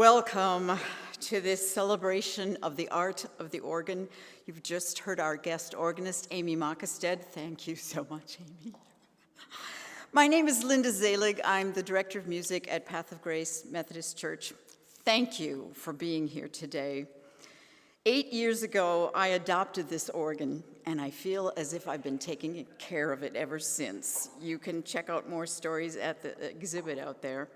Welcome to this celebration of the art of the organ. You've just heard our guest organist, Amy Mockestead. Thank you so much, Amy. My name is Linda Zelig. I'm the Director of Music at Path of Grace Methodist Church. Thank you for being here today. 8 years ago, I adopted this organ, and I feel as if I've been taking care of it ever since. You can check out more stories at the exhibit out there.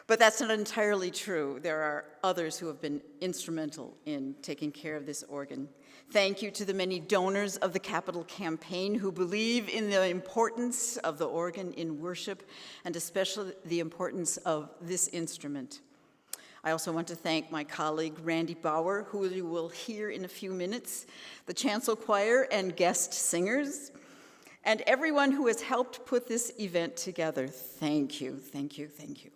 But that's not entirely true. There are others who have been instrumental in taking care of this organ. Thank you to the many donors of the Capital Campaign who believe in the importance of the organ in worship, and especially the importance of this instrument. I also want to thank my colleague Randy Bauer, who you will hear in a few minutes, the chancel choir and guest singers, and everyone who has helped put this event together. Thank you, thank you, thank you.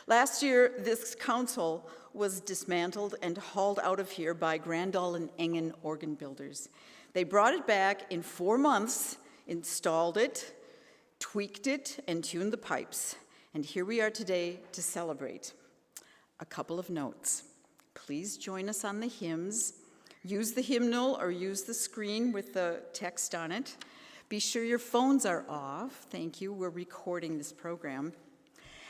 Last year, this council was dismantled and hauled out of here by Grandal and Engen organ builders. They brought it back in 4 months, installed it, tweaked it, and tuned the pipes. And here we are today to celebrate. A couple of notes. Please join us on the hymns. Use the hymnal or use the screen with the text on it. Be sure your phones are off. Thank you. We're recording this program.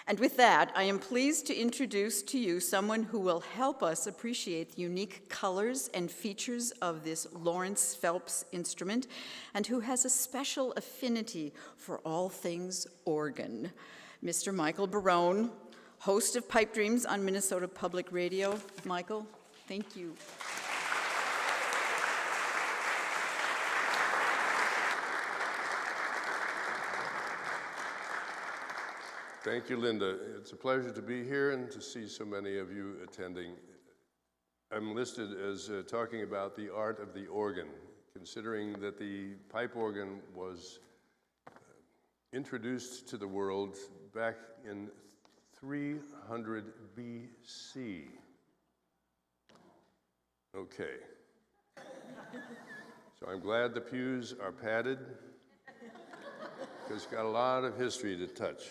And with that, I am pleased to introduce to you someone who will help us appreciate the unique colors and features of this Lawrence Phelps instrument, and who has a special affinity for all things organ. Mr. Michael Barone, host of Pipe Dreams on Minnesota Public Radio. Michael, thank you. Thank you, Linda. It's a pleasure to be here and to see so many of you attending. I'm listed as talking about the art of the organ, considering that the pipe organ was introduced to the world back in 300 BC. Okay. So I'm glad the pews are padded, because it's got a lot of history to touch.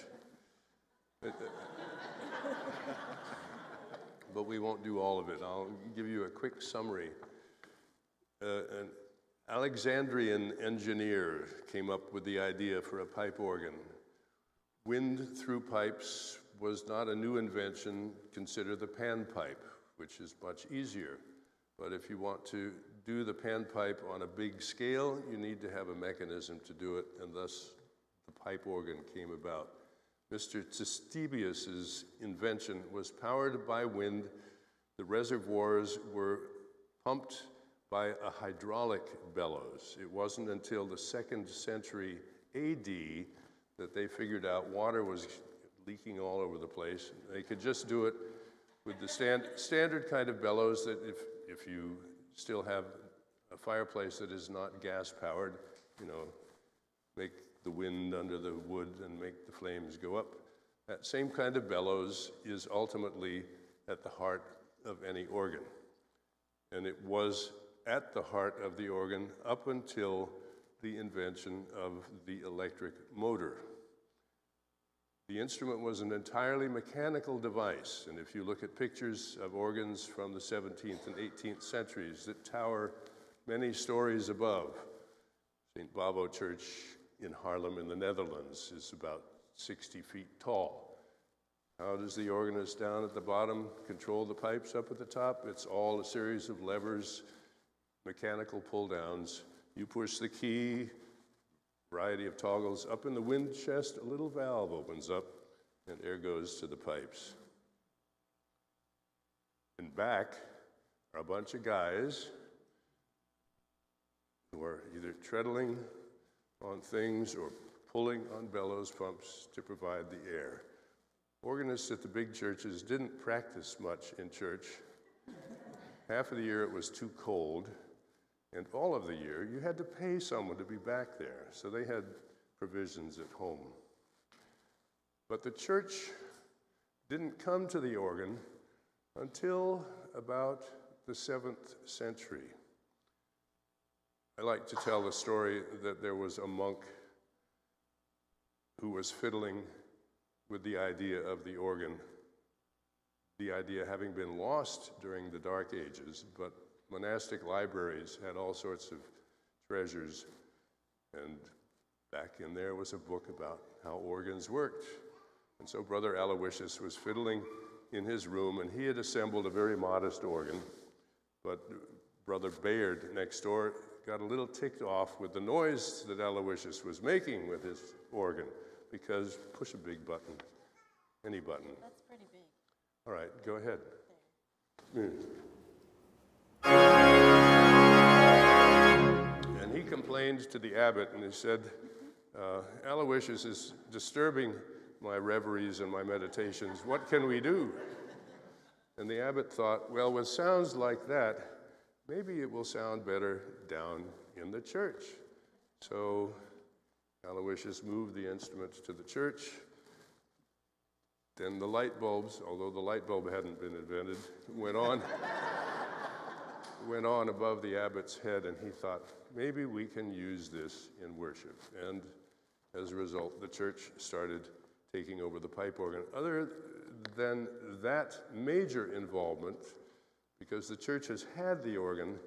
But we won't do all of it. I'll give you a quick summary. An Alexandrian engineer came up with the idea for a pipe organ. Wind through pipes was not a new invention. Consider the panpipe, which is much easier. But if you want to do the panpipe on a big scale, you need to have a mechanism to do it, and thus the pipe organ came about. Mr. Ctesibius's invention was powered by wind. The reservoirs were pumped by a hydraulic bellows. It wasn't until the 2nd century AD that they figured out water was leaking all over the place. They could just do it with the standard kind of bellows that if you still have a fireplace that is not gas powered, make the wind under the wood and make the flames go up. That same kind of bellows is ultimately at the heart of any organ. And it was at the heart of the organ up until the invention of the electric motor. The instrument was an entirely mechanical device, and if you look at pictures of organs from the 17th and 18th centuries that tower many stories above, St. Bavo Church in Haarlem in the Netherlands is about 60 feet tall. How does the organist down at the bottom control the pipes up at the top? It's all a series of levers, mechanical pull-downs. You push the key, variety of toggles. Up in the wind chest, a little valve opens up and air goes to the pipes. And back are a bunch of guys who are either treadling on things or pulling on bellows pumps to provide the air. Organists at the big churches didn't practice much in church. Half of the year it was too cold, and all of the year you had to pay someone to be back there, so they had provisions at home. But the church didn't come to the organ until about the 7th century. I like to tell the story that there was a monk who was fiddling with the idea of the organ the idea having been lost during the Dark Ages, but monastic libraries had all sorts of treasures, and back in there was a book about how organs worked. And so Brother Aloysius was fiddling in his room, and he had assembled a very modest organ, but Brother Bayard next door got a little ticked off with the noise that Aloysius was making with his organ, because push a big button, any button. That's pretty big. All right, go ahead. And he complained to the abbot, and he said, Aloysius is disturbing my reveries and my meditations. What can we do? And the abbot thought, well, with sounds like that, maybe it will sound better down in the church. So Aloysius moved the instruments to the church. Then the light bulbs, although the light bulb hadn't been invented, went on above the abbot's head, and he thought, maybe we can use this in worship. And as a result, the church started taking over the pipe organ. Other than that major involvement, because the church has had the organ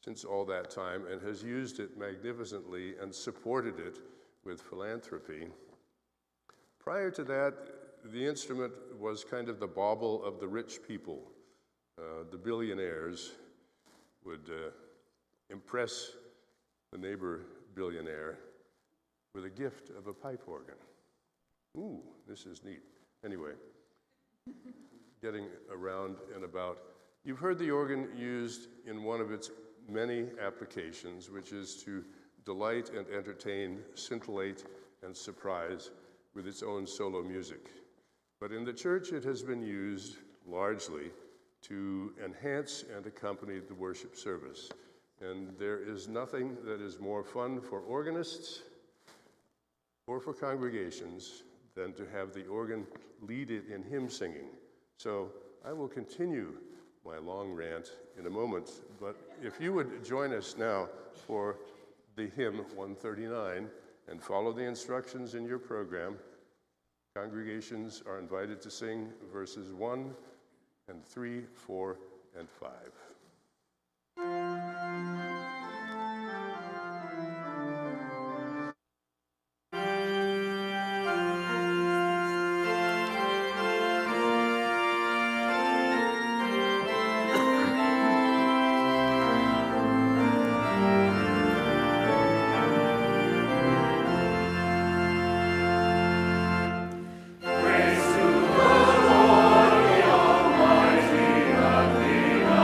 since all that time and has used it magnificently and supported it with philanthropy. Prior to that, the instrument was kind of the bauble of the rich people. The billionaires would impress the neighbor billionaire with a gift of a pipe organ. Ooh, this is neat. Anyway, getting around and about. You've heard the organ used in one of its many applications, which is to delight and entertain, scintillate and surprise with its own solo music. But in the church, it has been used largely to enhance and accompany the worship service. And there is nothing that is more fun for organists or for congregations than to have the organ lead it in hymn singing. So I will continue my long rant in a moment, but if you would join us now for the hymn 139 and follow the instructions in your program. Congregations are invited to sing verses 1 and 3, 4, and 5. Praise to the Lord, the Almighty, the King of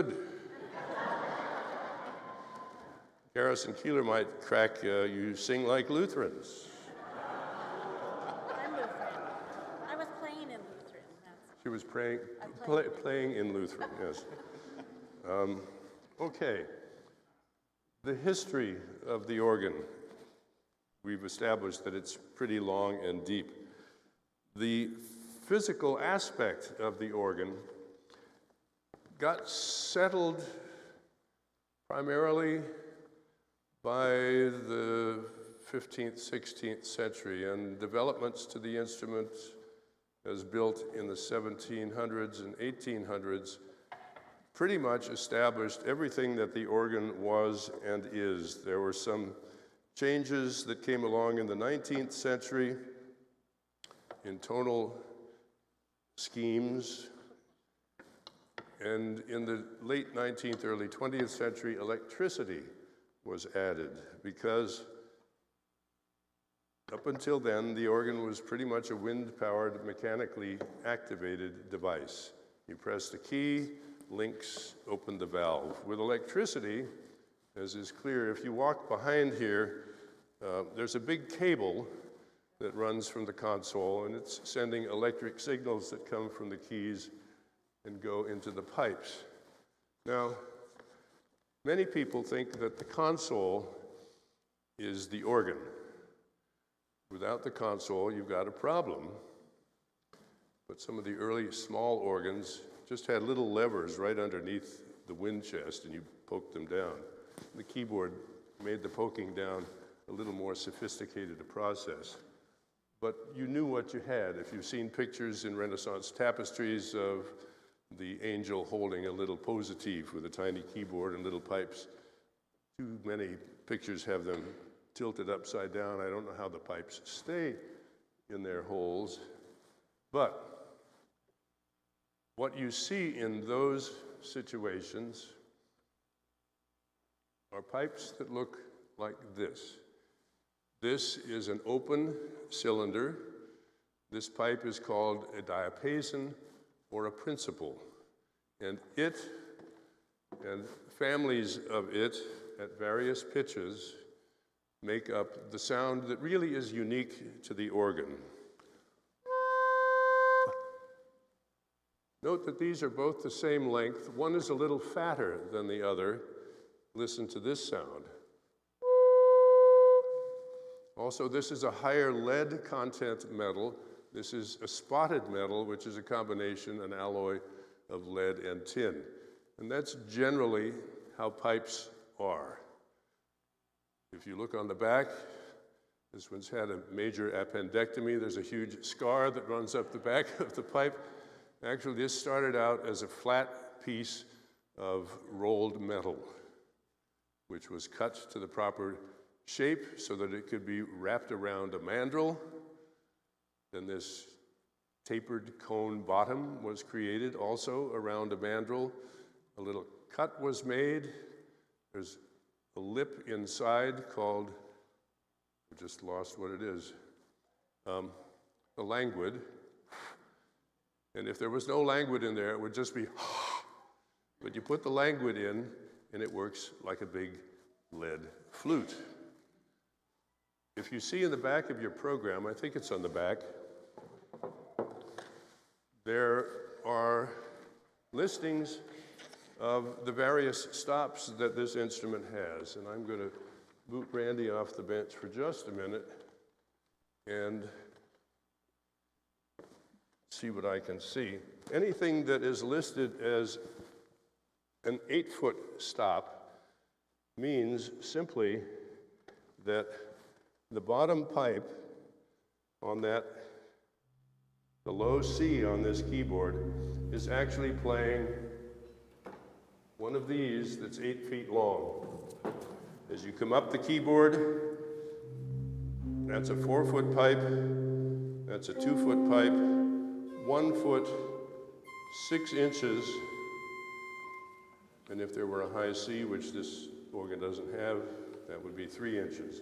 good. Garrison Keillor might crack, you sing like Lutherans. I'm Lutheran. I was playing in Lutheran. She was playing in Lutheran, yes. Okay. The history of the organ, we've established that it's pretty long and deep. The physical aspect of the organ got settled primarily by the 15th, 16th century, and developments to the instrument as built in the 1700s and 1800s pretty much established everything that the organ was and is. There were some changes that came along in the 19th century in tonal schemes, and in the late 19th, early 20th century, electricity was added because up until then, the organ was pretty much a wind-powered, mechanically activated device. You pressed a key, links opened the valve. With electricity, as is clear, if you walk behind here, there's a big cable that runs from the console, and it's sending electric signals that come from the keys and go into the pipes. Now, many people think that the console is the organ. Without the console, you've got a problem. But some of the early small organs just had little levers right underneath the wind chest, and you poked them down. The keyboard made the poking down a little more sophisticated a process. But you knew what you had. If you've seen pictures in Renaissance tapestries of the angel holding a little positive with a tiny keyboard and little pipes, too many pictures have them tilted upside down. I don't know how the pipes stay in their holes. But what you see in those situations are pipes that look like this. This is an open cylinder. This pipe is called a diapason or a principal. And it and families of it at various pitches make up the sound that really is unique to the organ. Note that these are both the same length. One is a little fatter than the other. Listen to this sound. Also, this is a higher lead content metal. This is a spotted metal, which is a combination, an alloy of lead and tin. And that's generally how pipes are. If you look on the back, this one's had a major appendectomy. There's a huge scar that runs up the back of the pipe. Actually, this started out as a flat piece of rolled metal, which was cut to the proper shape so that it could be wrapped around a mandrel. Then this tapered cone bottom was created also around a mandrel. A little cut was made. There's a lip inside called, I just lost what it is, a languid. And if there was no languid in there, it would just be, but you put the languid in, and it works like a big lead flute. If you see in the back of your program, I think it's on the back, there are listings of the various stops that this instrument has. And I'm going to boot Randy off the bench for just a minute and see what I can see. Anything that is listed as an 8-foot stop means simply that the bottom pipe on that, the low C on this keyboard, is actually playing one of these that's 8 feet long. As you come up the keyboard, that's a 4-foot pipe, that's a 2-foot pipe, 1 foot, 6 inches, and if there were a high C, which this organ doesn't have, that would be 3 inches.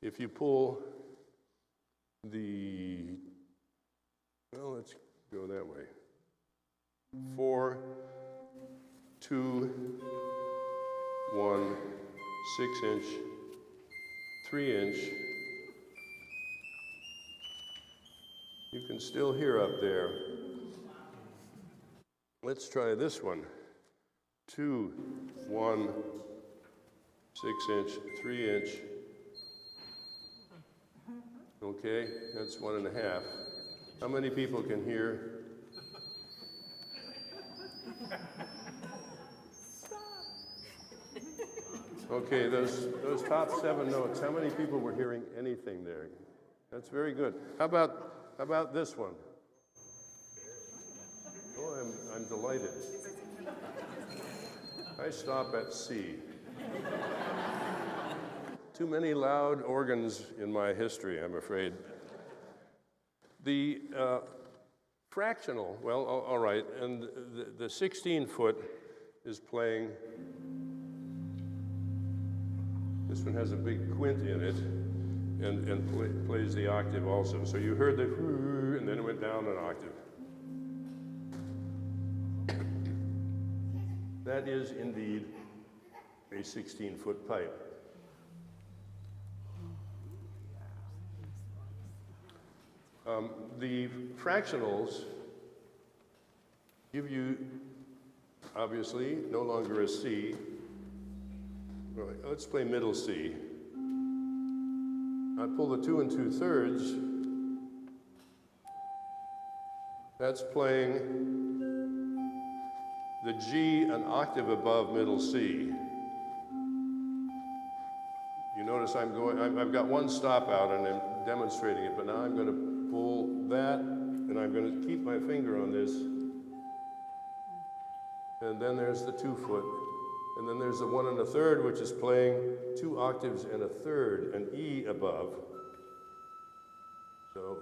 If you pull the, well, let's go that way, 4, 2, 1, 6-inch, 3-inch. You can still hear up there. Let's try this one. 2, 1, 6-inch, 3-inch. Okay, that's 1.5. How many people can hear? Okay, those top 7 notes, how many people were hearing anything there? That's very good. How about this one? Oh, I'm delighted. I stop at C. Too many loud organs in my history, I'm afraid. The fractional, well, all right, and the 16-foot is playing. This one has a big quint in it and plays the octave also. So you heard the whoo, and then it went down an octave. That is indeed a 16-foot pipe. The fractionals give you, obviously, no longer a C. Right, let's play middle C. I pull the 2 2/3. That's playing the G an octave above middle C. You notice I've got one stop out and I'm demonstrating it, but now I'm going to pull that, and I'm going to keep my finger on this. And then there's the 2-foot. And then there's the 1 1/3, which is playing 2 octaves and a third, an E above. So.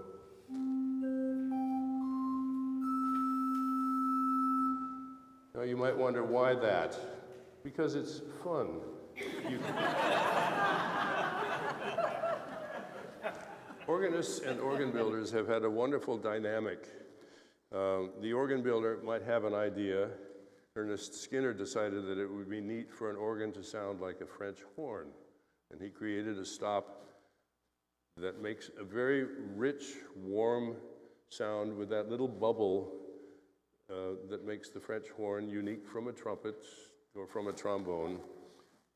Now you might wonder why that. Because it's fun. Organists and organ builders have had a wonderful dynamic. The organ builder might have an idea. Ernest Skinner decided that it would be neat for an organ to sound like a French horn. And he created a stop that makes a very rich, warm sound with that little bubble that makes the French horn unique from a trumpet or from a trombone.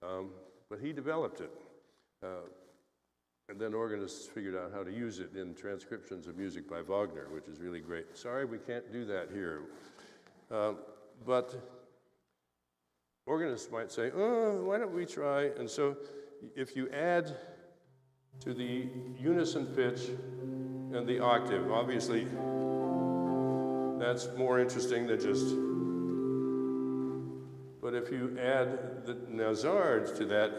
But he developed it. And then organists figured out how to use it in transcriptions of music by Wagner, which is really great. Sorry, we can't do that here. But organists might say, oh, why don't we try? And so if you add to the unison pitch and the octave, obviously that's more interesting than just, but if you add the nasards to that,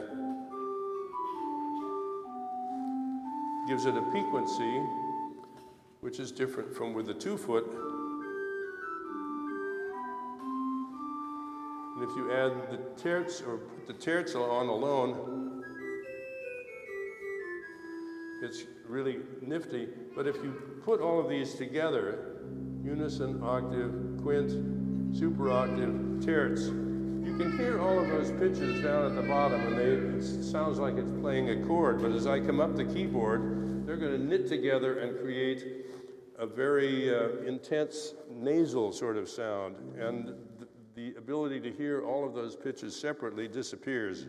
gives it a piquancy, which is different from with the 2-foot. And if you add the terz or put the terz on alone, it's really nifty. But if you put all of these together, unison, octave, quint, super octave, terz, you can hear all of those pitches down at the bottom, and it sounds like it's playing a chord. But as I come up the keyboard, they're going to knit together and create a very intense nasal sort of sound. And the ability to hear all of those pitches separately disappears.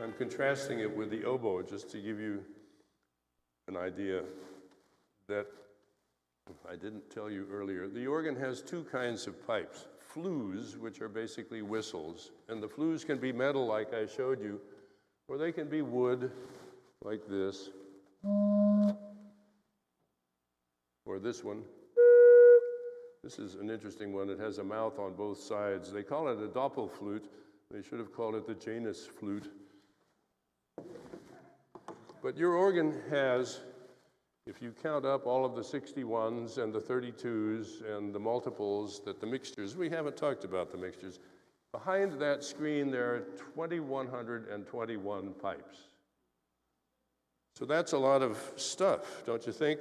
I'm contrasting it with the oboe just to give you an idea that I didn't tell you earlier. The organ has 2 kinds of pipes. Flues, which are basically whistles, and the flues can be metal like I showed you, or they can be wood like this, or this one. This is an interesting one. It has a mouth on both sides. They call it a doppelflute. They should have called it the Janus flute. But your organ has, if you count up all of the 61s and the 32s and the multiples, that the mixtures, we haven't talked about the mixtures, Behind that screen, there are 2,121 pipes. So that's a lot of stuff, don't you think?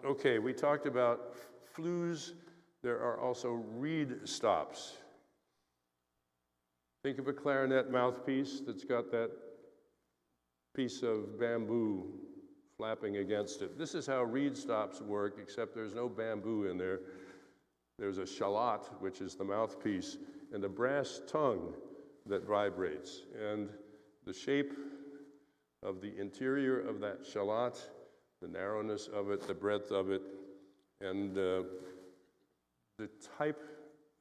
Okay, we talked about flues. There are also reed stops. Think of a clarinet mouthpiece that's got that piece of bamboo flapping against it. This is how reed stops work, except there's no bamboo in there. There's a shallot, which is the mouthpiece, and a brass tongue that vibrates. And the shape of the interior of that shallot, the narrowness of it, the breadth of it, and the type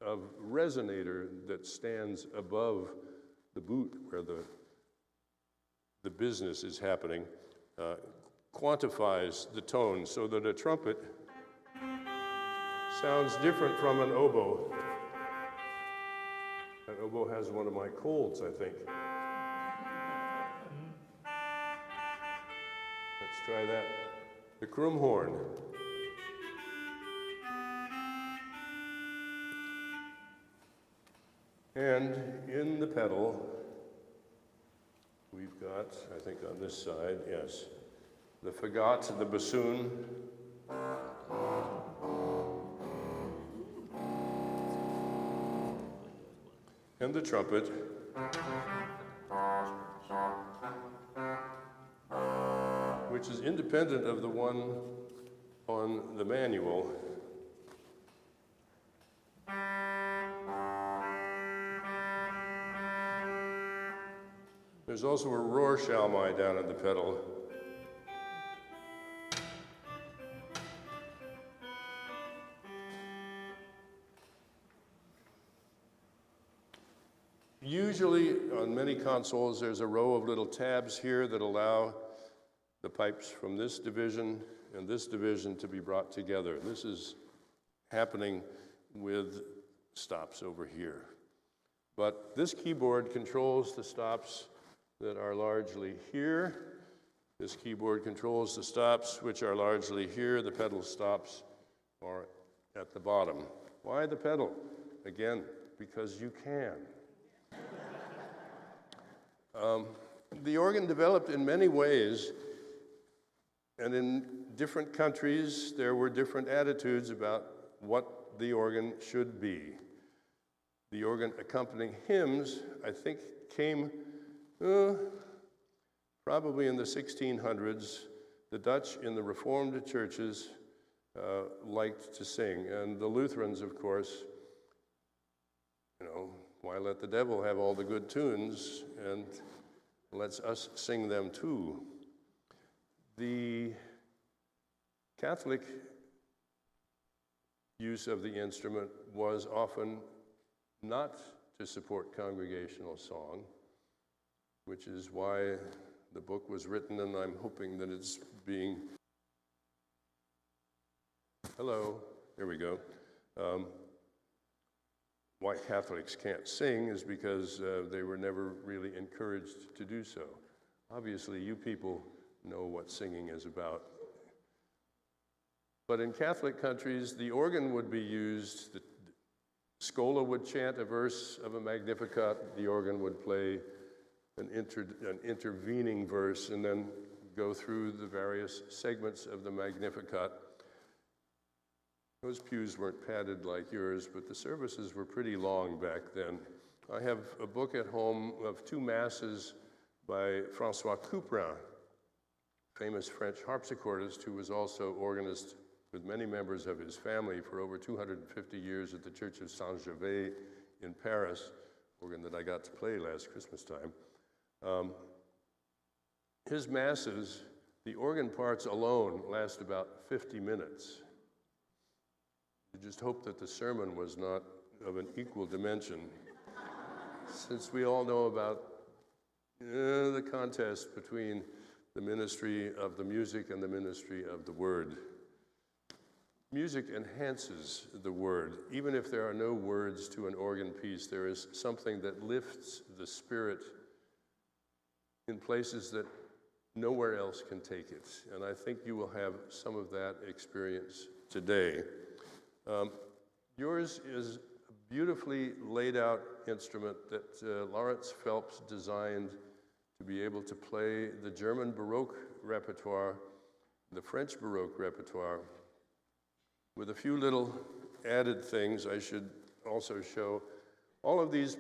of resonator that stands above the boot where the business is happening quantifies the tone so that a trumpet sounds different from an oboe. That oboe has one of my colds, I think. Let's try that. The krumhorn. And in the pedal, we've got, I think on this side, yes, the fagot, the bassoon, and the trumpet, which is independent of the one on the manual. There's also a Rohrschalmei down in the pedal. Usually, on many consoles, there's a row of little tabs here that allow the pipes from this division and this division to be brought together. This is happening with stops over here. But this keyboard controls the stops that are largely here. This keyboard controls the stops which are largely here. The pedal stops are at the bottom. Why the pedal? Again, because you can. The organ developed in many ways, and in different countries there were different attitudes about what the organ should be. The organ accompanying hymns, I think, came probably in the 1600s. The Dutch in the Reformed churches liked to sing, and the Lutherans, of course, you know, why let the devil have all the good tunes and lets us sing them too. The Catholic use of the instrument was often not to support congregational song, which is why the book was written, and I'm hoping that it's being... Hello, there we go. Why Catholics can't sing is because they were never really encouraged to do so. Obviously, you people know what singing is about. But in Catholic countries, the organ would be used, the schola would chant a verse of a Magnificat, the organ would play an intervening verse and then go through the various segments of the Magnificat. Those pews weren't padded like yours, but the services were pretty long back then. I have a book at home of two masses by François Couperin, famous French harpsichordist who was also organist with many members of his family for over 250 years at the Church of Saint-Gervais in Paris, organ that I got to play last Christmas time. His masses, the organ parts alone last about 50 minutes. You just hope that the sermon was not of an equal dimension, since we all know about the contest between the ministry of the music and the ministry of the word. Music enhances the word. Even if there are no words to an organ piece, there is something that lifts the spirit in places that nowhere else can take it. And I think you will have some of that experience today. Yours is a beautifully laid out instrument that Lawrence Phelps designed to be able to play the German Baroque repertoire, the French Baroque repertoire, with a few little added things I should also show. All of these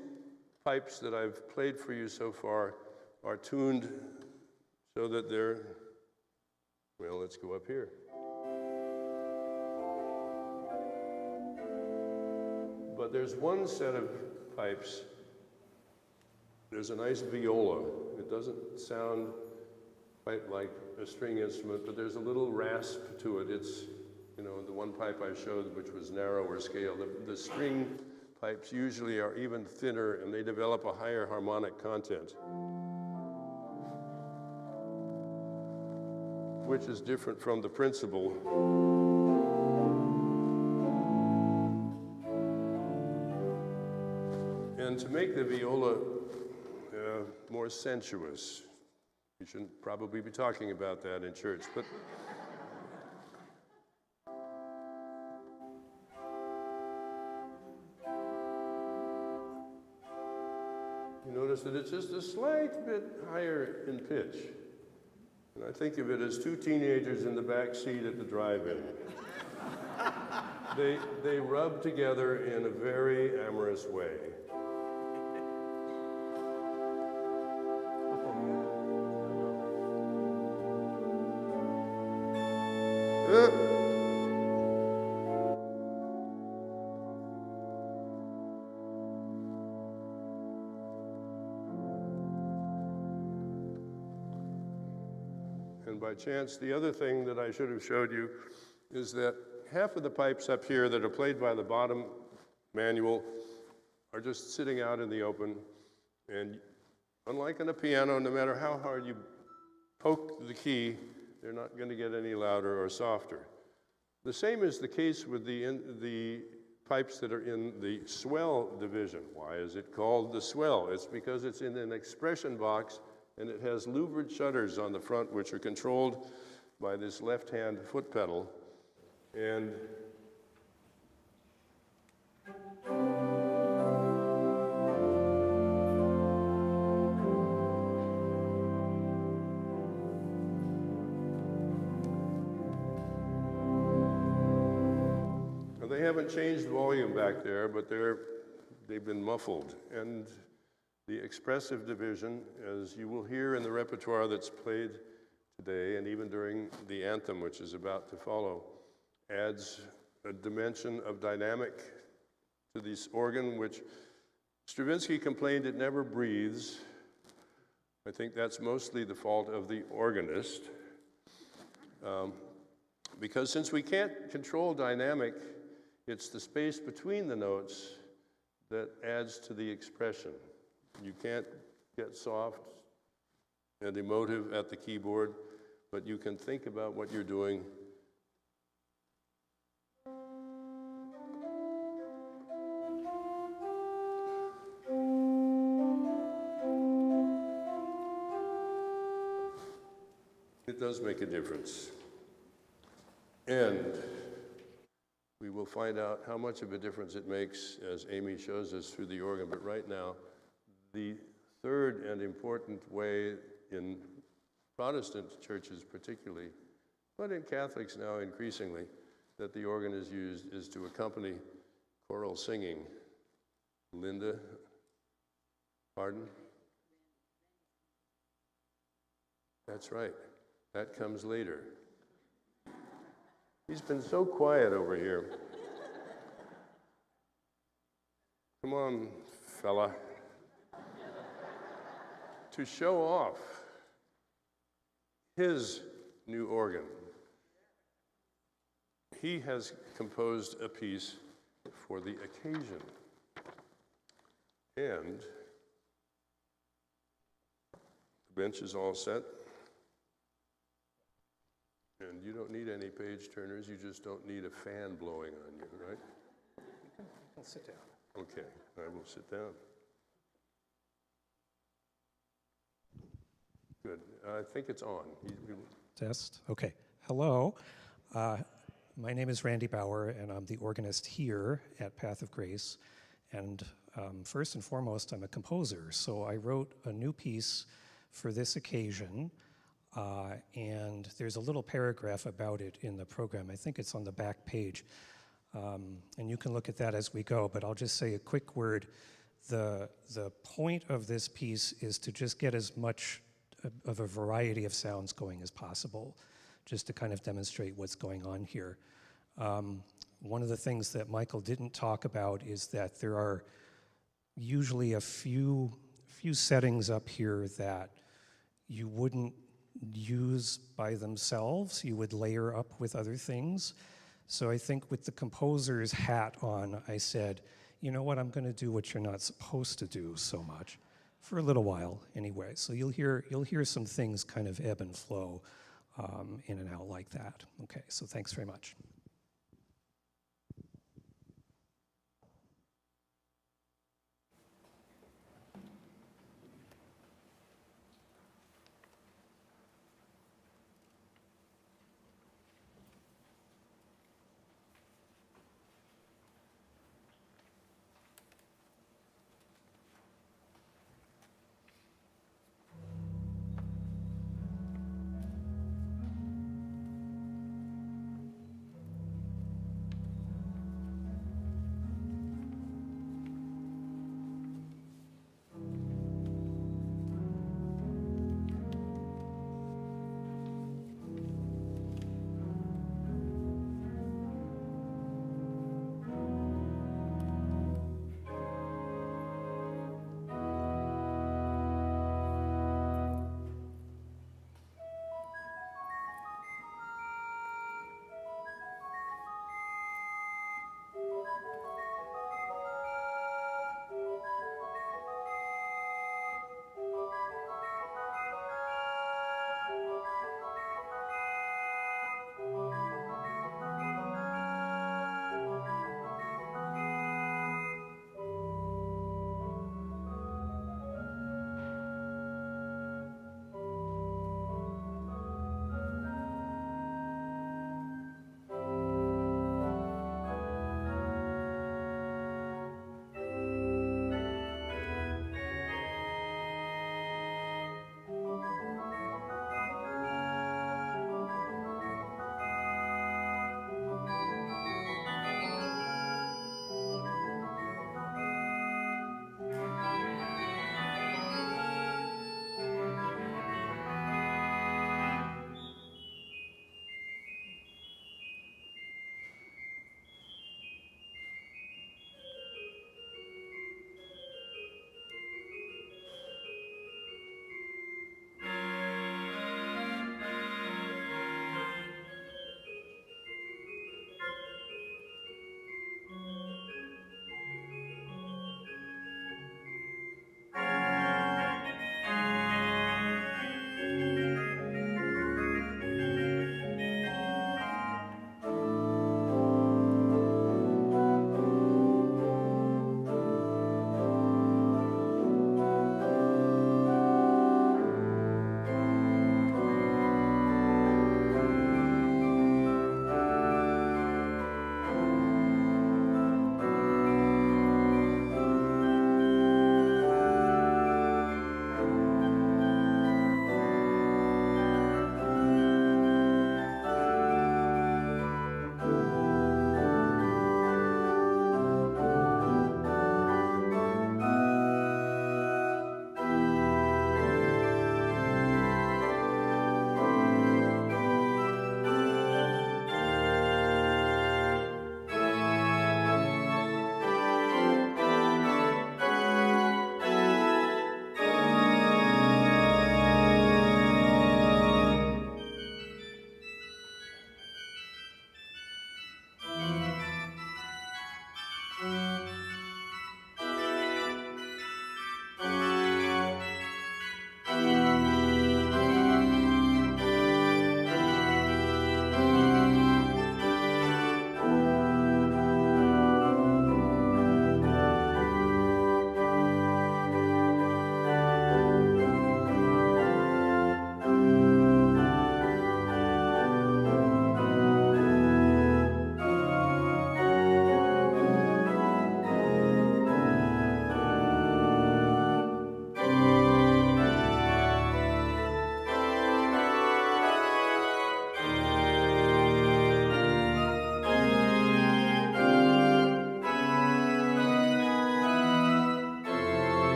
pipes that I've played for you so far are tuned so that they're, well, let's go up here. But there's one set of pipes, there's a nice viola. It doesn't sound quite like a string instrument, but there's a little rasp to it. It's, you know, the one pipe I showed, which was narrower scale. The string pipes usually are even thinner and they develop a higher harmonic content, which is different from the principle. And to make the viola more sensuous, we shouldn't probably be talking about that in church, but you notice that it's just a slight bit higher in pitch. And I think of it as two teenagers in the back seat at the drive-in. They rub together in a very amorous way. And by chance, the other thing that I should have showed you is that half of the pipes up here that are played by the bottom manual are just sitting out in the open. And unlike on a piano, no matter how hard you poke the key, they're not going to get any louder or softer. The same is the case with the pipes that are in the swell division. Why is it called the swell? It's because it's in an expression box and it has louvered shutters on the front which are controlled by this left-hand foot pedal. And they haven't changed volume back there, but they've been muffled. And the expressive division, as you will hear in the repertoire that's played today, and even during the anthem, which is about to follow, adds a dimension of dynamic to this organ, which Stravinsky complained it never breathes. I think that's mostly the fault of the organist. Because since we can't control dynamic, it's the space between the notes that adds to the expression. You can't get soft and emotive at the keyboard, but you can think about what you're doing. It does make a difference. And we will find out how much of a difference it makes as Amy shows us through the organ. But right now, the third and important way in Protestant churches particularly, but in Catholics now increasingly, that the organ is used is to accompany choral singing. Linda, pardon? That's right. That comes later. He's been so quiet over here. Come on, fella. To show off his new organ, he has composed a piece for the occasion. And the bench is all set. And you don't need any page turners, you just don't need a fan blowing on you, right? You can sit down. Okay, I will sit down. Good. I think it's on. Test. Okay. Hello. My name is Randy Bauer, and I'm the organist here at Path of Grace. And first and foremost, I'm a composer. So I wrote a new piece for this occasion, and there's a little paragraph about it in the program. I think it's on the back page. And you can look at that as we go, but I'll just say a quick word. The point of this piece is to just get as much of a variety of sounds going as possible, just to kind of demonstrate what's going on here. One of the things that Michael didn't talk about is that there are usually a few settings up here that you wouldn't use by themselves. You would layer up with other things. So I think with the composer's hat on, I said, you know what, I'm going to do what you're not supposed to do so much. For a little while, anyway. So you'll hear some things kind of ebb and flow in and out like that. Okay, so thanks very much.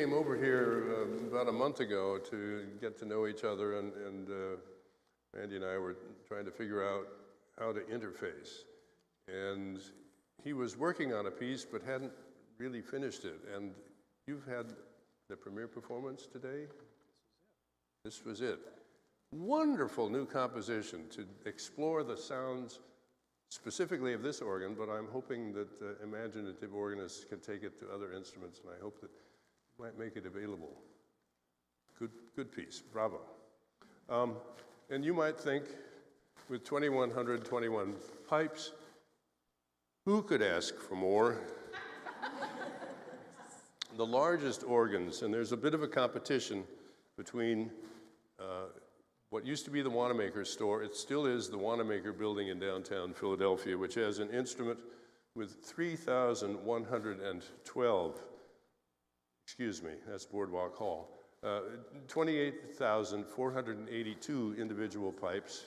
came over here about a month ago to get to know each other, and Randy and I were trying to figure out how to interface. And he was working on a piece but hadn't really finished it. And you've had the premiere performance today? This was it. Wonderful new composition to explore the sounds specifically of this organ, but I'm hoping that imaginative organists can take it to other instruments, and I hope that you might make it available. Good piece, bravo. And you might think, with 2,121 pipes, who could ask for more? The largest organs, and there's a bit of a competition between what used to be the Wanamaker store. It still is the Wanamaker building in downtown Philadelphia, which has an instrument with 3,112, excuse me, that's Boardwalk Hall, 28,482 individual pipes,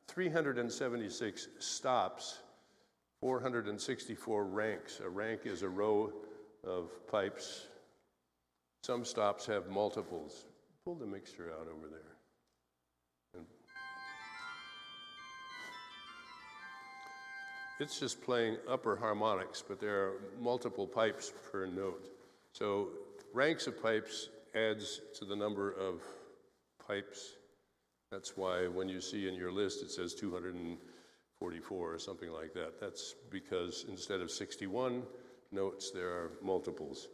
376 stops, 464 ranks. A rank is a row of pipes. Some stops have multiples. Pull the mixture out over there. And it's just playing upper harmonics, but there are multiple pipes per note. So ranks of pipes adds to the number of pipes. That's why when you see in your list it says 244 or something like that. That's because instead of 61 notes, there are multiples.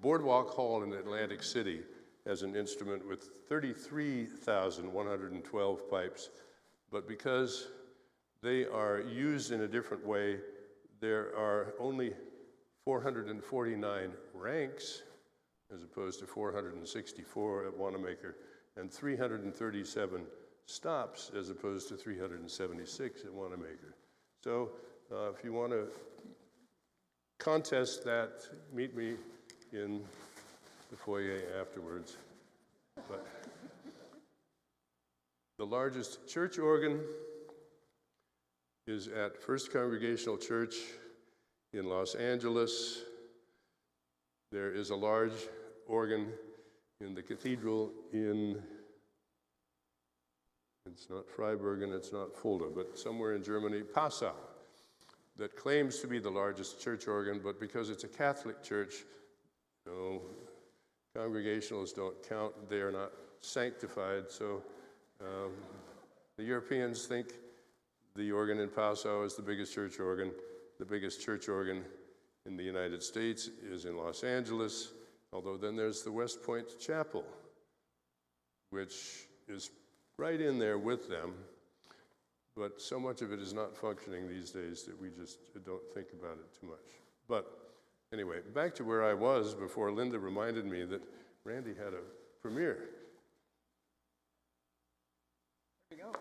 Boardwalk Hall in Atlantic City has an instrument with 33,112 pipes, but because they are used in a different way, there are only 449 ranks, as opposed to 464 at Wanamaker, and 337 stops, as opposed to 376 at Wanamaker. So if you want to contest that, meet me in the foyer afterwards. But the largest church organ is at First Congregational Church in Los Angeles. There is a large organ in the cathedral in, it's not Freiburg and it's not Fulda, but somewhere in Germany, Passau, that claims to be the largest church organ, but because it's a Catholic church, no, Congregationalists don't count. They are not sanctified. So the Europeans think the organ in Passau is the biggest church organ. The biggest church organ in the United States is in Los Angeles, although then there's the West Point Chapel, which is right in there with them. But so much of it is not functioning these days that we just don't think about it too much. But anyway, back to where I was before Linda reminded me that Randy had a premiere. There we go.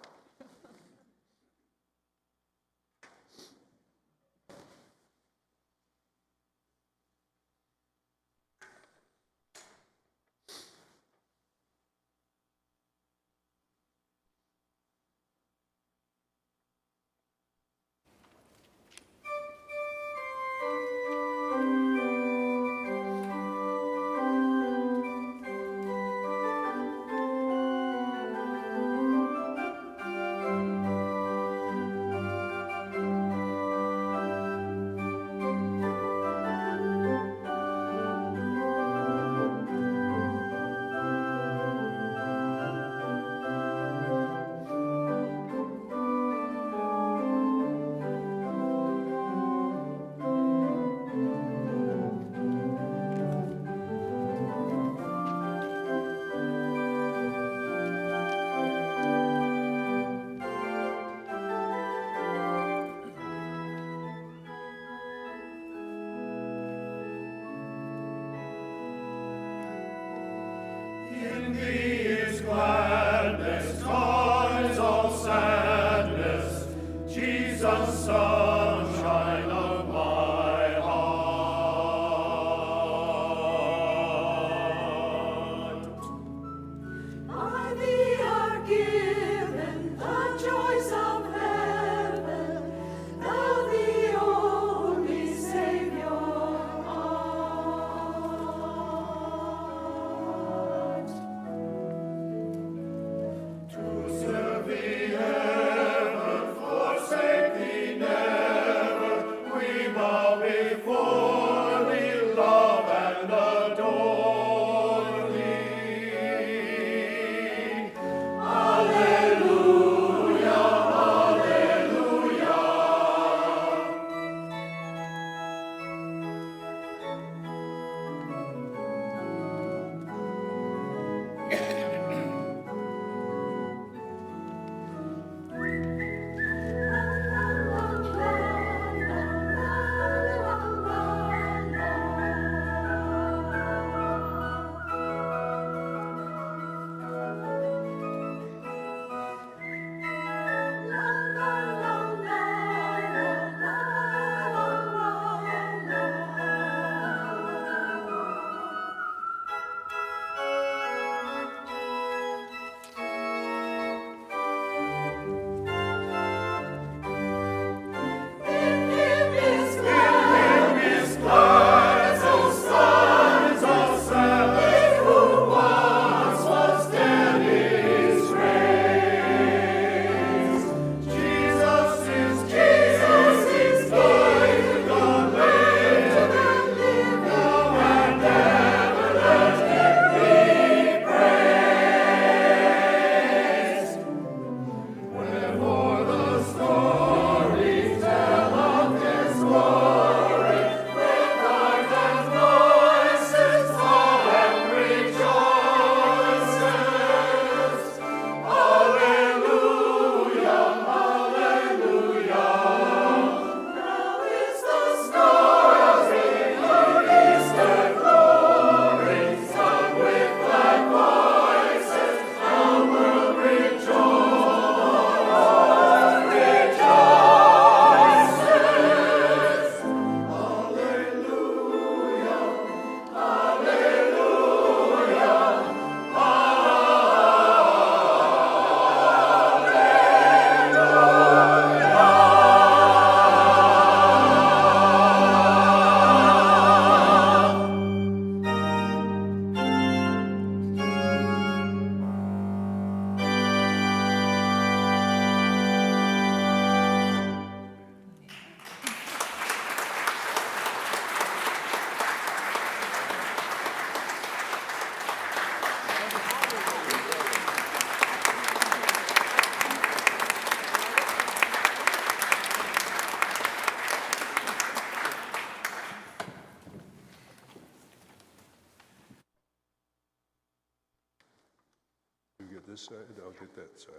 this side, I'll get that side.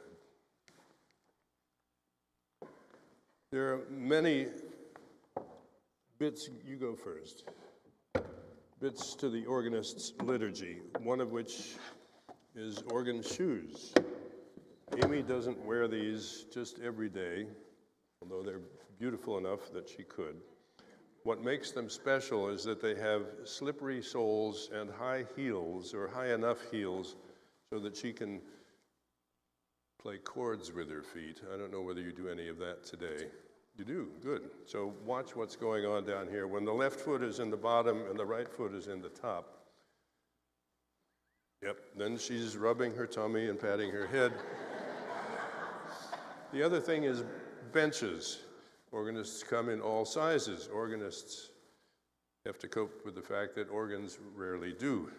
There are many bits, you go first, bits to the organist's liturgy, one of which is organ shoes. Amy doesn't wear these just every day, although they're beautiful enough that she could. What makes them special is that they have slippery soles and high heels, or high enough heels, so that she can play chords with her feet. I don't know whether you do any of that today. You do, good. So watch what's going on down here. When the left foot is in the bottom and the right foot is in the top. Yep, then she's rubbing her tummy and patting her head. The other thing is benches. Organists come in all sizes. Organists have to cope with the fact that organs rarely do.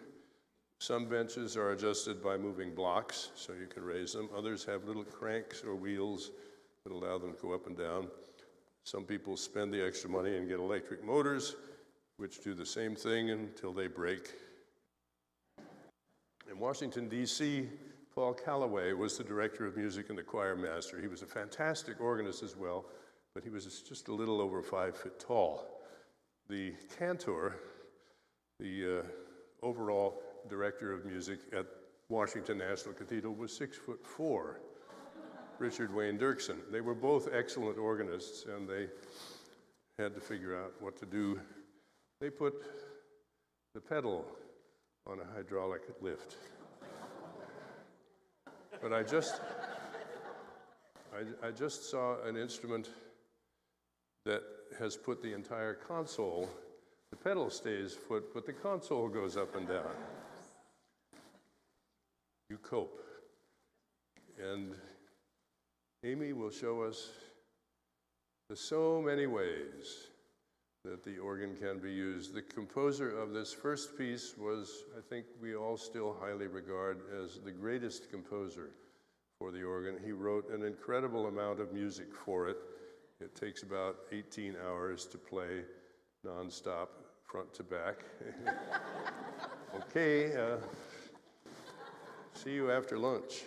Some benches are adjusted by moving blocks, so you can raise them. Others have little cranks or wheels that allow them to go up and down. Some people spend the extra money and get electric motors, which do the same thing until they break. In Washington, D.C., Paul Calloway was the director of music and the choir master. He was a fantastic organist as well, but he was just a little over 5 foot tall. The cantor, the overall director of music at Washington National Cathedral, was 6'4", Richard Wayne Dirksen. They were both excellent organists, and they had to figure out what to do. They put the pedal on a hydraulic lift. But I just saw an instrument that has put the entire console, the pedal stays put, but the console goes up and down. You cope. And Amy will show us the so many ways that the organ can be used. The composer of this first piece was, I think we all still highly regard as the greatest composer for the organ. He wrote an incredible amount of music for it. It takes about 18 hours to play nonstop, front to back. Okay, see you after lunch.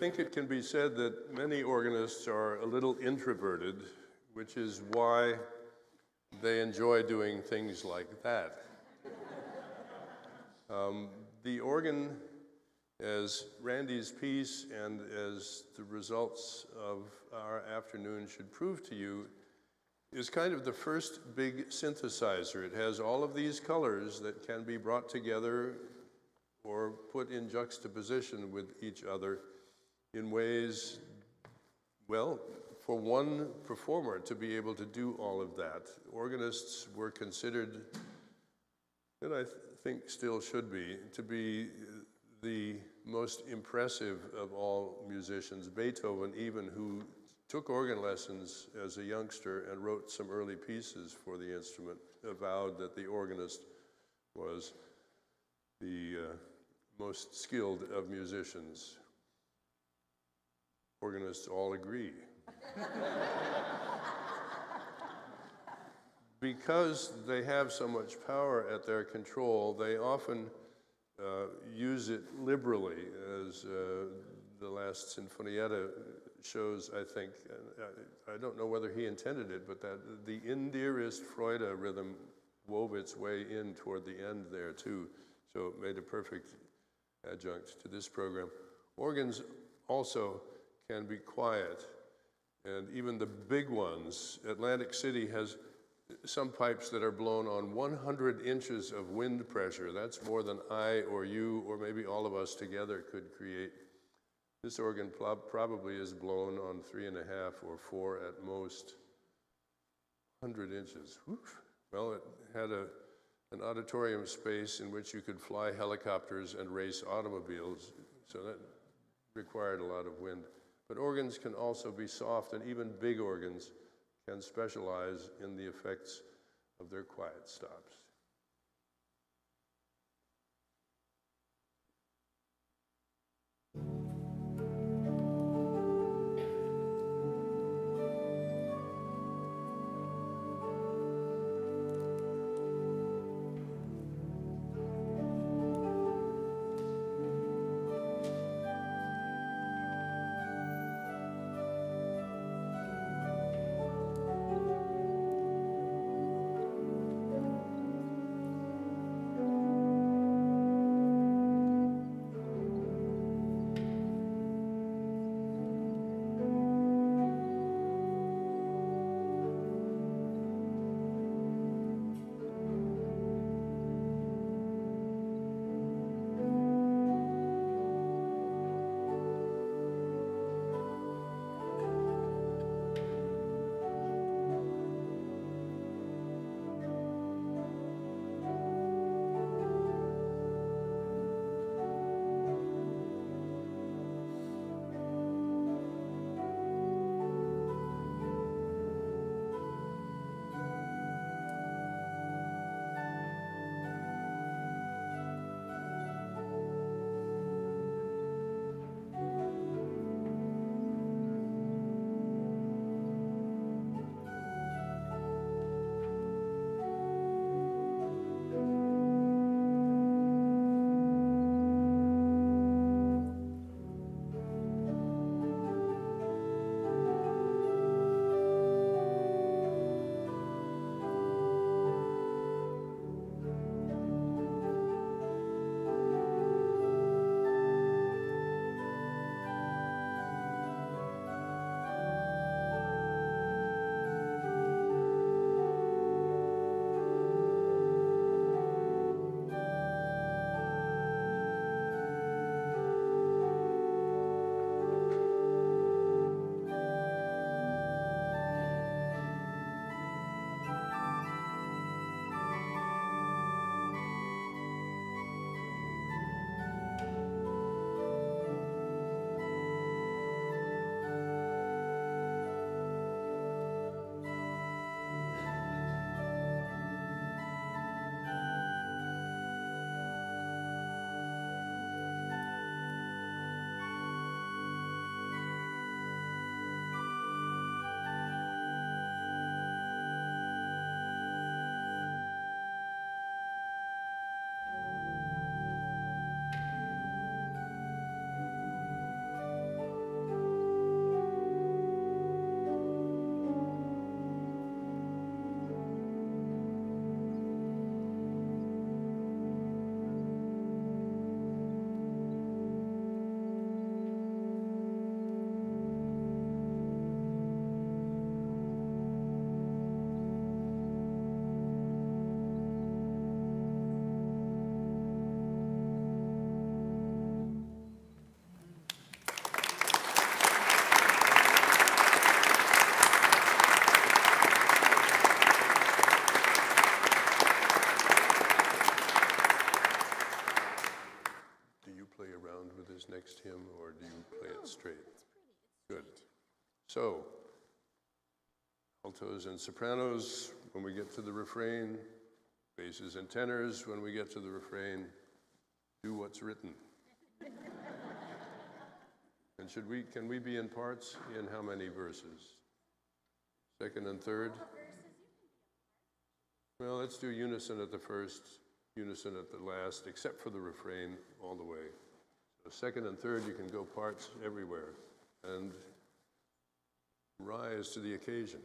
think it can be said that many organists are a little introverted, which is why they enjoy doing things like that. The organ, as Randy's piece and as the results of our afternoon should prove to you, is kind of the first big synthesizer. It has all of these colors that can be brought together or put in juxtaposition with each other in ways, well, for one performer to be able to do all of that. Organists were considered, and I think still should be, to be the most impressive of all musicians. Beethoven even, who took organ lessons as a youngster and wrote some early pieces for the instrument, avowed that the organist was the most skilled of musicians. Organists all agree. Because they have so much power at their control, they often use it liberally, as the last Sinfonietta shows, I think. I don't know whether he intended it, but that the In dir ist Freude rhythm wove its way in toward the end there too, so it made a perfect adjunct to this program. Organs also can be quiet, and even the big ones. Atlantic City has some pipes that are blown on 100 inches of wind pressure. That's more than I or you or maybe all of us together could create. This organ probably is blown on 3.5 or 4 at most. 100 inches. Oof. Well, it had an auditorium space in which you could fly helicopters and race automobiles, so that required a lot of wind. But organs can also be soft, and even big organs can specialize in the effects of their quiet stops. his next hymn, or do you play it straight? Good. So, altos and sopranos when we get to the refrain, basses and tenors when we get to the refrain, do what's written. And can we be in parts? In how many verses? Second and third? Well, let's do unison at the first, unison at the last, except for the refrain all the way. So second and third, you can go parts everywhere and rise to the occasion.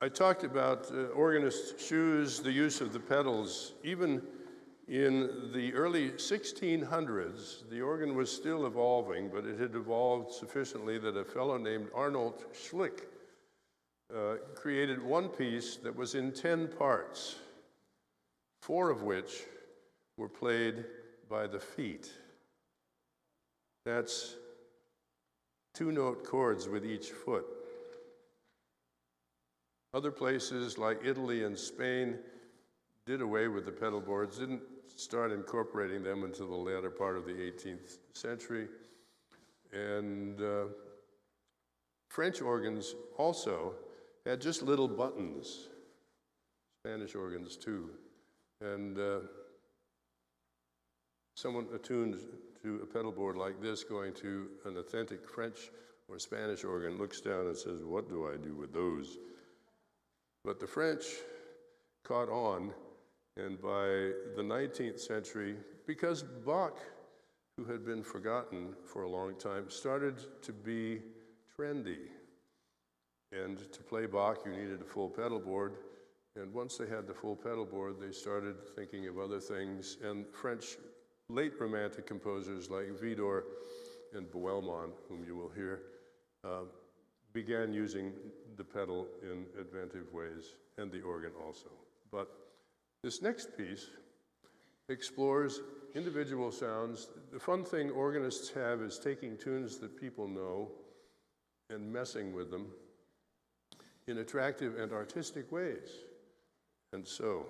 I talked about organist shoes, the use of the pedals. Even in the early 1600s, the organ was still evolving, but it had evolved sufficiently that a fellow named Arnold Schlick created one piece that was in 10 parts, 4 of which were played by the feet. That's 2-note chords with each foot. Other places like Italy and Spain did away with the pedal boards, didn't start incorporating them until the latter part of the 18th century. And French organs also had just little buttons, Spanish organs too. And someone attuned to a pedal board like this going to an authentic French or Spanish organ looks down and says, what do I do with those? But the French caught on, and by the 19th century, because Bach, who had been forgotten for a long time, started to be trendy. And to play Bach, you needed a full pedal board. And once they had the full pedal board, they started thinking of other things. And French late Romantic composers like Widor and Bohemond, whom you will hear, began using the pedal in inventive ways, and the organ also. But this next piece explores individual sounds. The fun thing organists have is taking tunes that people know and messing with them in attractive and artistic ways. And so,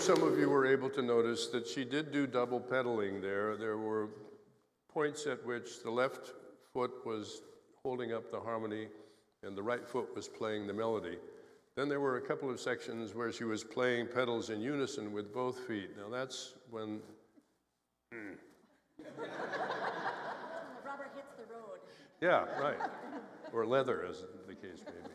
some of you were able to notice that she did do double pedaling there. There were points at which the left foot was holding up the harmony and the right foot was playing the melody. Then there were a couple of sections where she was playing pedals in unison with both feet. Now that's when... The rubber hits the road. Yeah, right. Or leather, as the case may be.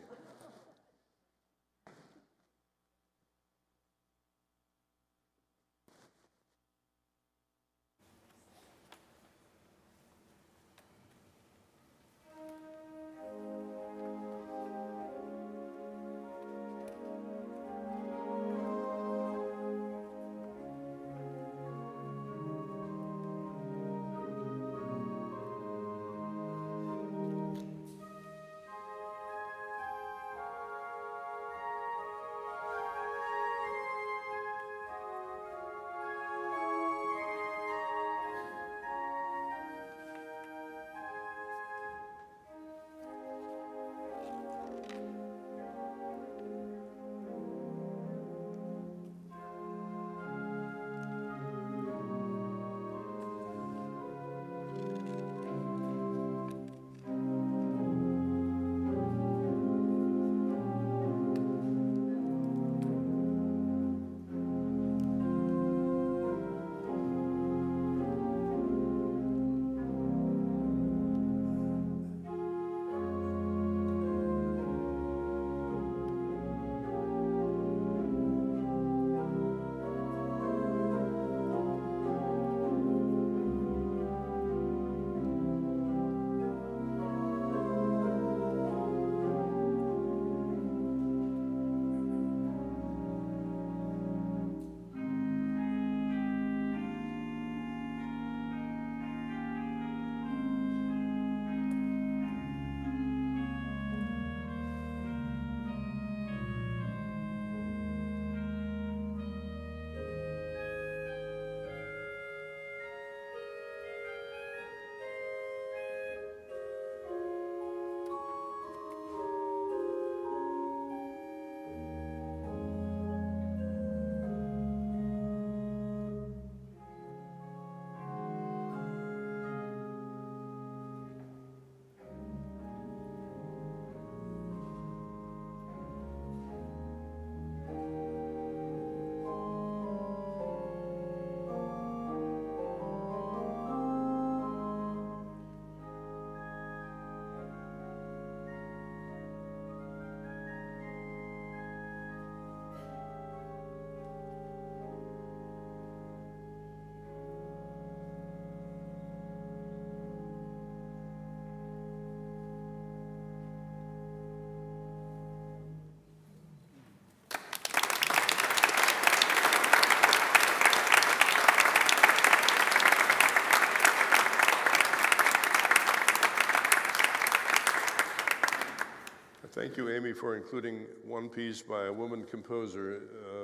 Thank you, Amy, for including one piece by a woman composer,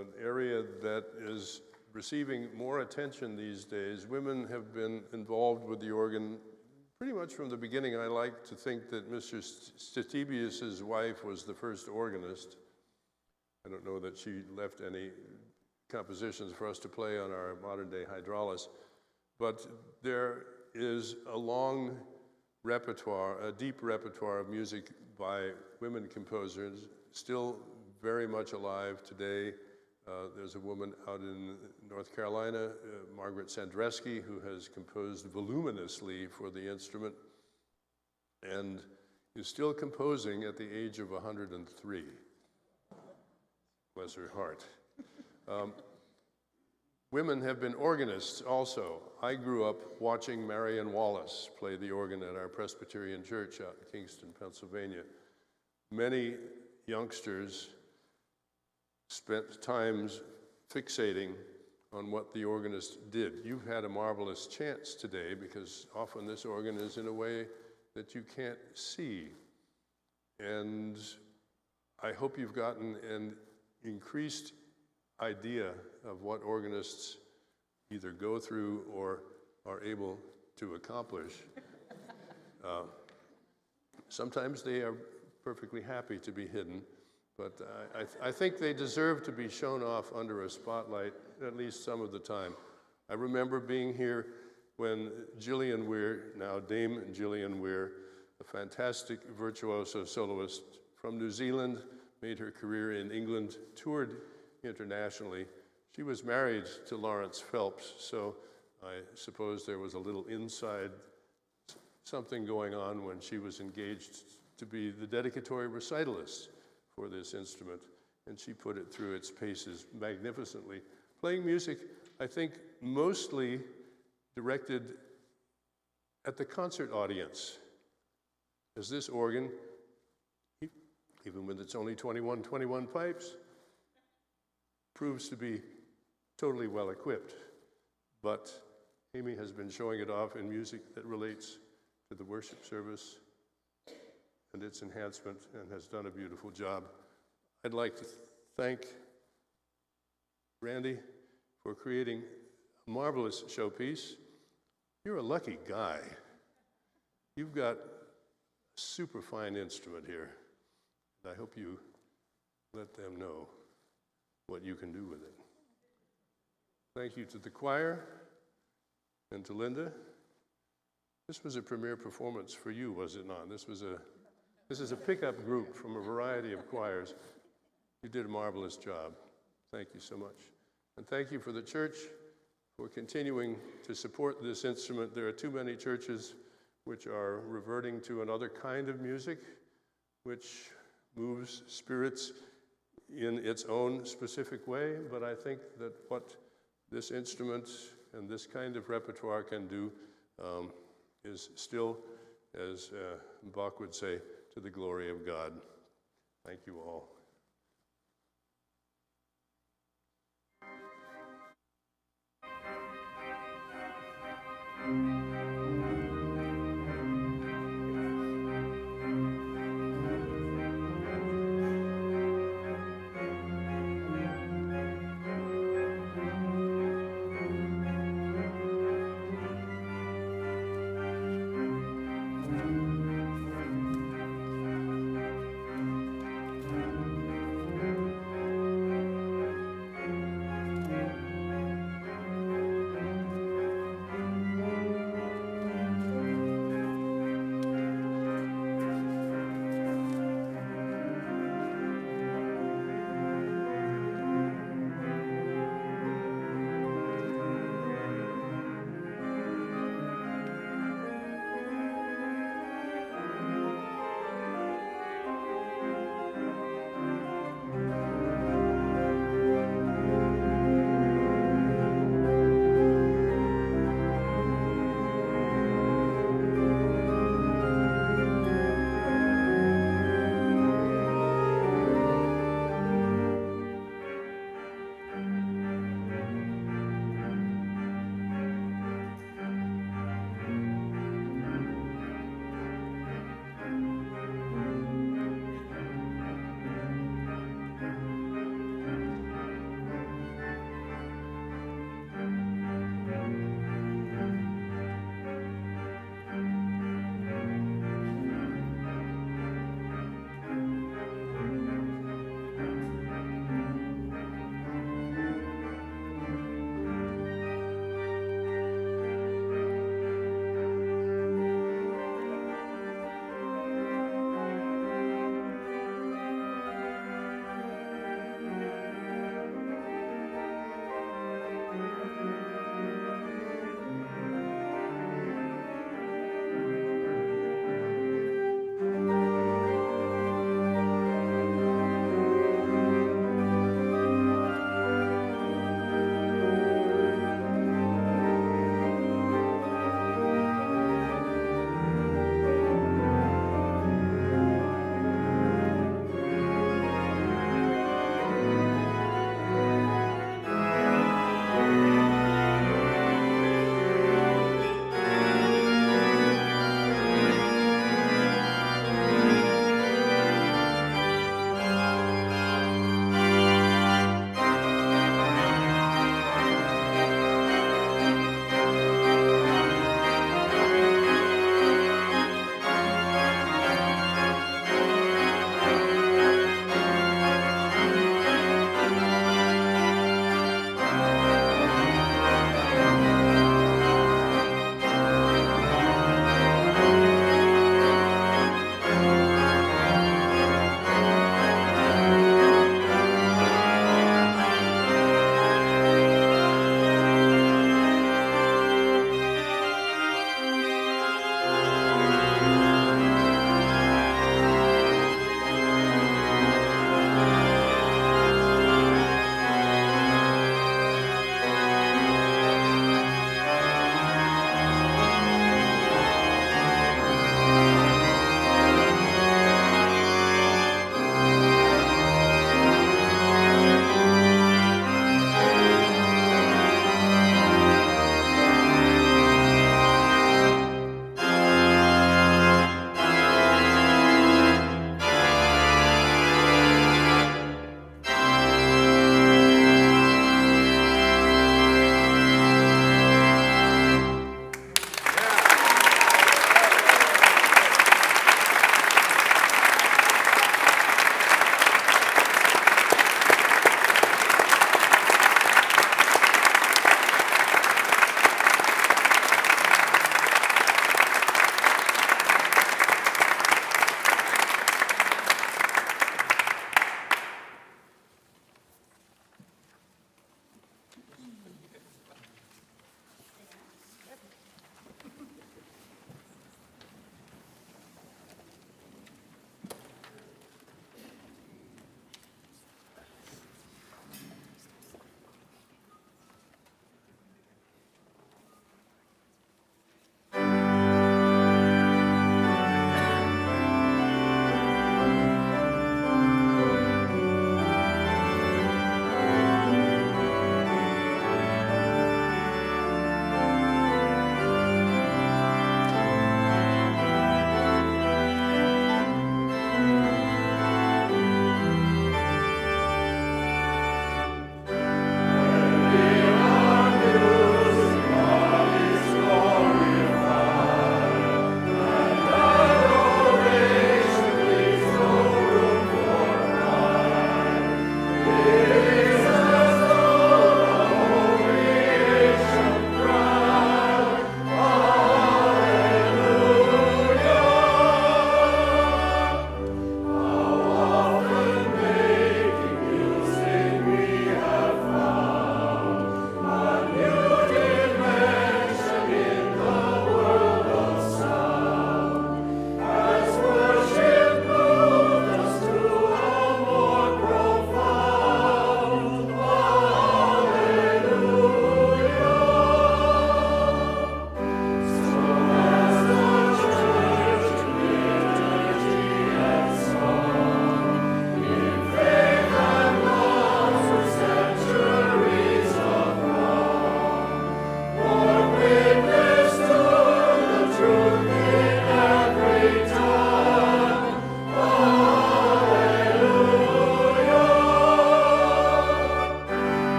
an area that is receiving more attention these days. Women have been involved with the organ pretty much from the beginning. I like to think that Mr. Statibius's wife was the first organist. I don't know that she left any compositions for us to play on our modern-day hydraulis, but there is a long repertoire, a deep repertoire of music by women composers, still very much alive today. There's a woman out in North Carolina, Margaret Sandreski, who has composed voluminously for the instrument and is still composing at the age of 103. Bless her heart. Women have been organists also. I grew up watching Marion Wallace play the organ at our Presbyterian church out in Kingston, Pennsylvania. Many youngsters spent times fixating on what the organist did. You've had a marvelous chance today because often this organ is in a way that you can't see. And I hope you've gotten an increased idea of what organists either go through or are able to accomplish. Sometimes they are perfectly happy to be hidden, But I think they deserve to be shown off under a spotlight at least some of the time. I remember being here when Gillian Weir, now Dame Gillian Weir, a fantastic virtuoso soloist from New Zealand, made her career in England, toured internationally. She was married to Lawrence Phelps, so I suppose there was a little inside something going on when she was engaged to be the dedicatory recitalist for this instrument, and she put it through its paces magnificently. Playing music, I think, mostly directed at the concert audience, as this organ, even with its only 21 pipes, proves to be totally well equipped. But Amy has been showing it off in music that relates to the worship service and its enhancement, and has done a beautiful job. I'd like to thank Randy for creating a marvelous showpiece. You're a lucky guy. You've got a super fine instrument here, and I hope you let them know what you can do with it. Thank you to the choir and to Linda. This was a premiere performance for you, was it not? This is a pickup group from a variety of choirs. You did a marvelous job. Thank you so much. And thank you for the church for continuing to support this instrument. There are too many churches which are reverting to another kind of music, which moves spirits in its own specific way. But I think that what this instrument and this kind of repertoire can do is still, as Bach would say, to the glory of God. Thank you all.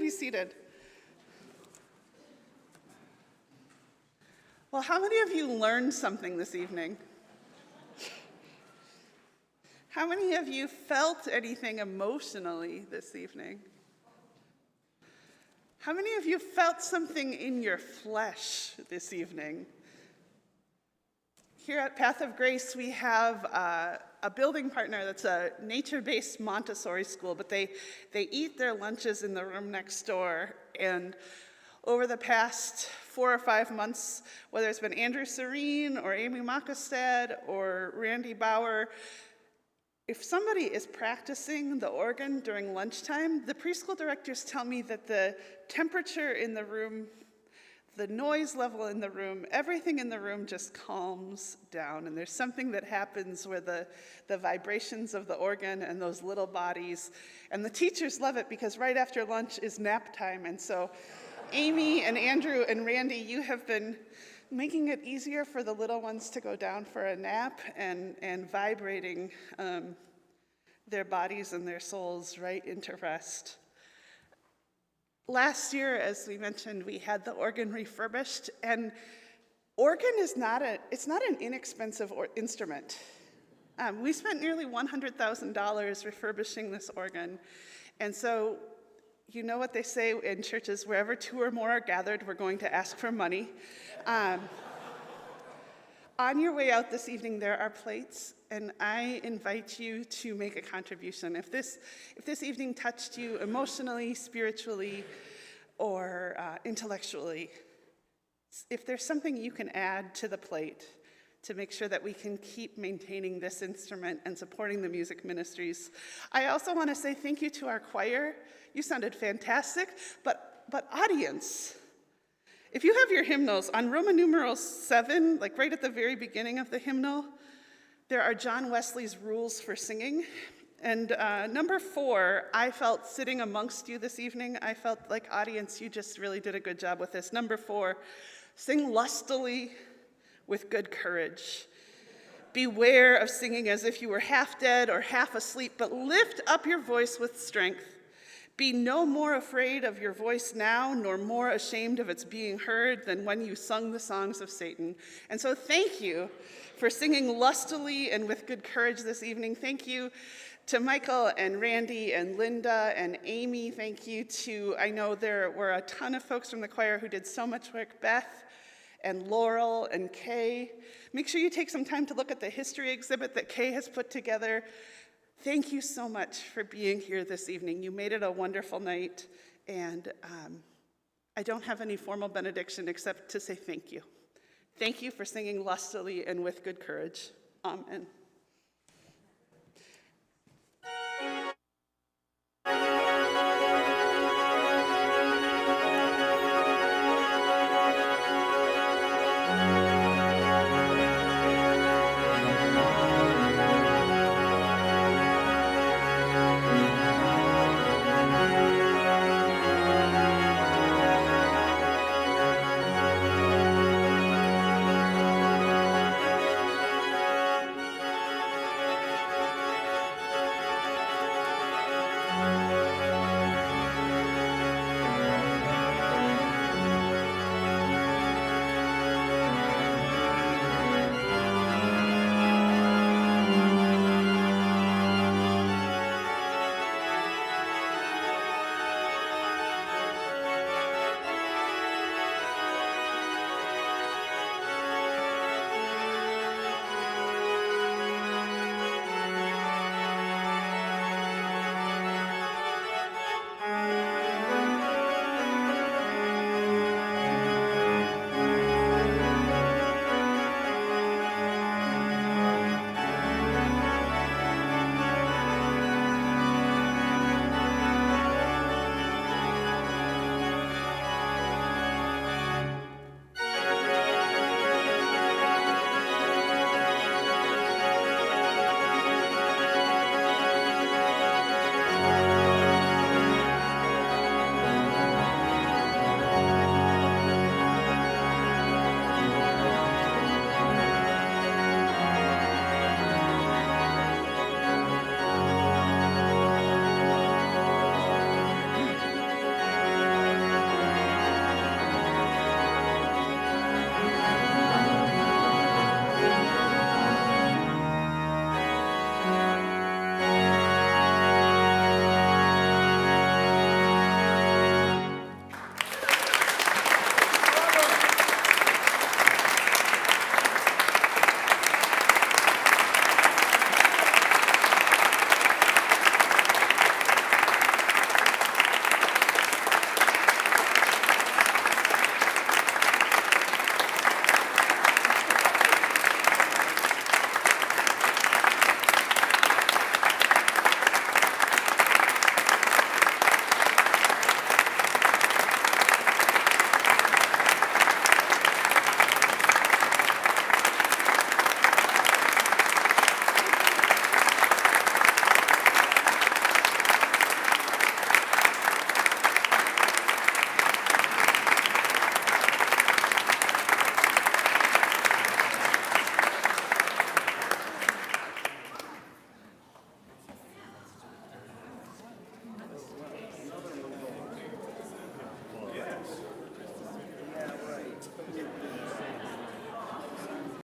be seated. Well, how many of you learned something this evening? How many of you felt anything emotionally this evening? How many of you felt something in your flesh this evening? Here at Path of Grace, we have a building partner that's a nature-based Montessori school, but they eat their lunches in the room next door. And over the past 4 or 5 months, whether it's been Andrew Serene or Amy Makastad or Randy Bauer, if somebody is practicing the organ during lunchtime, the preschool directors tell me that the temperature in the room, the noise level in the room, everything in the room just calms down. And there's something that happens where the vibrations of the organ and those little bodies, and the teachers love it because right after lunch is nap time. And so Amy and Andrew and Randy, you have been making it easier for the little ones to go down for a nap and vibrating their bodies and their souls right into rest. Last year, as we mentioned, we had the organ refurbished, and organ is not an inexpensive instrument. We spent nearly $100,000 refurbishing this organ, and so you know what they say in churches, wherever 2 or more are gathered, we're going to ask for money. On your way out this evening, there are plates, and I invite you to make a contribution. If this evening touched you emotionally, spiritually, or intellectually, if there's something you can add to the plate to make sure that we can keep maintaining this instrument and supporting the music ministries. I also want to say thank you to our choir. You sounded fantastic, but audience, if you have your hymnals, on Roman numeral 7, like right at the very beginning of the hymnal, there are John Wesley's rules for singing. And number 4, I felt sitting amongst you this evening, I felt like, audience, you just really did a good job with this. Number 4, sing lustily with good courage. Beware of singing as if you were half dead or half asleep, but lift up your voice with strength. Be no more afraid of your voice now, nor more ashamed of its being heard than when you sung the songs of Satan. And so thank you for singing lustily and with good courage this evening. Thank you to Michael and Randy and Linda and Amy. Thank you to, I know there were a ton of folks from the choir who did so much work, Beth and Laurel and Kay. Make sure you take some time to look at the history exhibit that Kay has put together. Thank you so much for being here this evening. You made it a wonderful night, and I don't have any formal benediction except to say thank you. Thank you for singing lustily and with good courage. Amen.